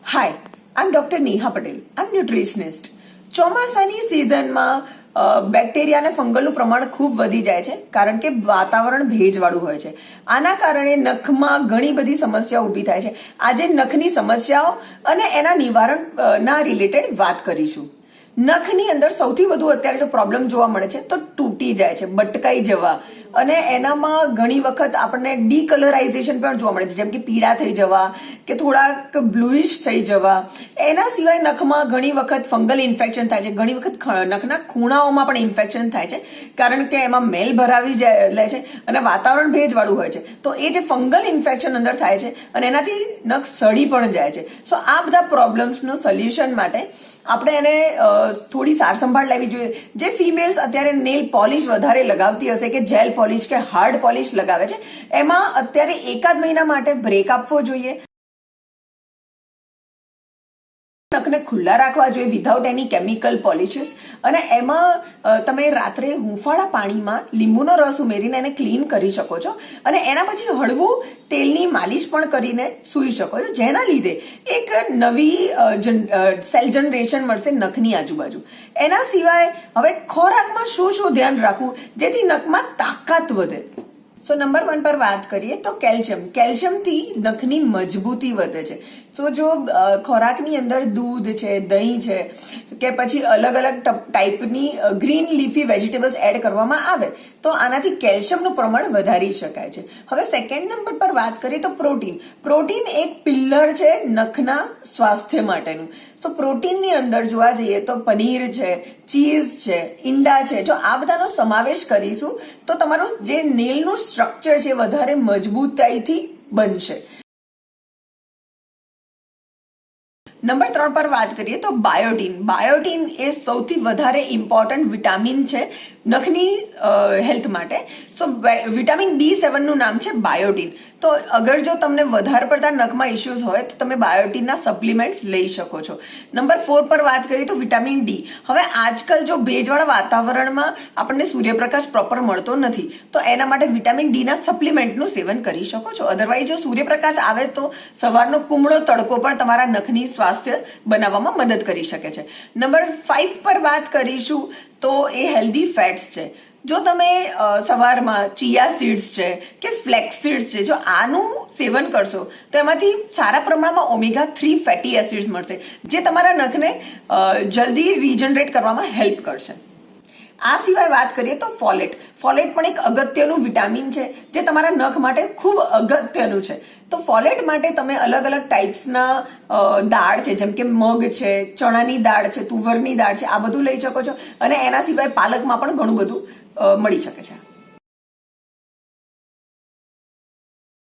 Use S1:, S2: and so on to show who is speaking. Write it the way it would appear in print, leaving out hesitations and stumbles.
S1: Hi, I'm Dr. Neha Patel. I'm nutritionist. ચોમાસાની સિઝનમાં bacteria અને ફંગલનું પ્રમાણ ખૂબ વધી જાય છે કારણ કે વાતાવરણ ભેજવાળું હોય છે. આના કારણે નખમાં ઘણી બધી સમસ્યાઓ ઊભી થાય છે. આજે નખની સમસ્યાઓ અને એના નિવારણના રિલેટેડ વાત કરીશું. નખની અંદર સૌથી વધુ અત્યારે જો પ્રોબ્લેમ જોવા મળે છે તો તૂટી જાય છે, બટકાઈ જવા, અને એનામાં ઘણી વખત આપણને ડીકલરાઇઝેશન પણ જોવા મળે છે, જેમ કે પીળા થઈ જવા કે થોડાક બ્લુઇશ થઈ જવા. એના સિવાય નખમાં ઘણી વખત ફંગલ ઇન્ફેક્શન થાય છે, ઘણી વખત નખના ખૂણાઓમાં પણ ઇન્ફેક્શન થાય છે કારણ કે એમાં મેલ ભરાવી લે છે અને વાતાવરણ ભેજવાળું હોય છે. તો એ જે ફંગલ ઇન્ફેક્શન અંદર થાય છે અને એનાથી નખ સડી પણ જાય છે. સો આ બધા પ્રોબ્લેમ્સનું સોલ્યુશન માટે આપણે એને થોડી સાર સંભાળ લેવી જોઈએ. જે ફિમેલ્સ અત્યારે નેલ પોલિશ વધારે લગાવતી હશે કે જેલ પોલિશ કે હાર્ડ પોલિશ લગાવે છે, એમાં અત્યારે એકાદ મહિના માટે બ્રેક આપવો જોઈએ. નખને ખુલ્લા રાખવા જોઈએ વિધાઉટ એની કેમિકલ પોલિશિસ, અને એમાં તમે રાત્રે હુંફાળા પાણીમાં લીંબુનો રસ ઉમેરીને એને ક્લીન કરી શકો છો અને એના પછી હળવું તેલની માલિશ પણ કરીને સૂઈ શકો છો, જેના લીધે એક નવી સેલ જનરેશન મળશે નખની આજુબાજુ. એના સિવાય હવે ખોરાકમાં શું ધ્યાન રાખવું જેથી નખમાં તાકાત વધે. સો નંબર 1 પર વાત કરીએ તો કેલ્શિયમથી નખની મજબૂતી વધે છે. તો જો ખોરાકની અંદર દૂધ છે, દહીં છે કે પછી અલગ અલગ ટાઈપની ગ્રીન લીફી વેજીટેબલ્સ એડ કરવામાં આવે તો આનાથી કેલ્શિયમનું પ્રમાણ વધારી શકાય છે. હવે સેકન્ડ નંબર પર વાત કરીએ તો પ્રોટીન એક પિલ્લર છે નખના સ્વાસ્થ્ય માટેનું. તો પ્રોટીનની અંદર જોવા જઈએ તો પનીર છે, ચીઝ છે, ઈંડા છે. જો આ બધાનો સમાવેશ કરીશું તો તમારું જે નેલનું સ્ટ્રક્ચર છે વધારે મજબૂતાઈથી બનશે. નંબર 3 પર વાત કરીએ તો બાયોટીન એ સૌથી વધારે ઇમ્પોર્ટન્ટ વિટામિન છે નખની હેલ્થ માટે. સો વિટામિન B7 નું નામ છે બાયોટીન. તો અગર જો તમને વધારે પડતા નખમાં ઇશ્યુઝ હોય તો તમે બાયોટીનના સપ્લિમેન્ટ્સ લઈ શકો છો. નંબર 4 પર વાત કરીએ તો વિટામિન D. હવે આજકાલ જો ભેજવાળા વાતાવરણમાં આપણને સૂર્યપ્રકાશ પ્રોપર મળતો નથી તો એના માટે વિટામિન D ના સપ્લિમેન્ટનું સેવન કરી શકો છો. અધરવાઇઝ જો સૂર્યપ્રકાશ આવે તો સવારનો કુમળો તડકો પણ તમારા નખની સ્વાસ્થ્ય બનાવવામાં મદદ કરી શકે છે. નંબર 5 પર વાત કરીશું તો એ હેલ્ધી ફેટ્સ છે. જો તમે સવારમાં ચિયા સીડ્સ છે કે ફ્લેક્સ સીડ્સ છે, જો આનું સેવન કરશો તો એમાંથી સારા પ્રમાણમાં ઓમેગા-3 ફેટી એસિડ્સ મળશે, જે તમારા નખને જલ્દી રીજનરેટ કરવામાં હેલ્પ કરશે. આ સિવાય વાત કરીએ તો ફોલેટ પણ એક અગત્યનું વિટામિન છે જે તમારા નખ માટે ખૂબ અગત્યનું છે. તો ફોલેટ માટે તમે અલગ અલગ ટાઈપ્સના દાળ છે, જેમ કે મગ છે, ચણાની દાળ છે, તુવરની દાળ છે, આ બધું લઈ શકો છો. અને એના સિવાય પાલકમાં પણ ઘણું બધું મળી શકે છે.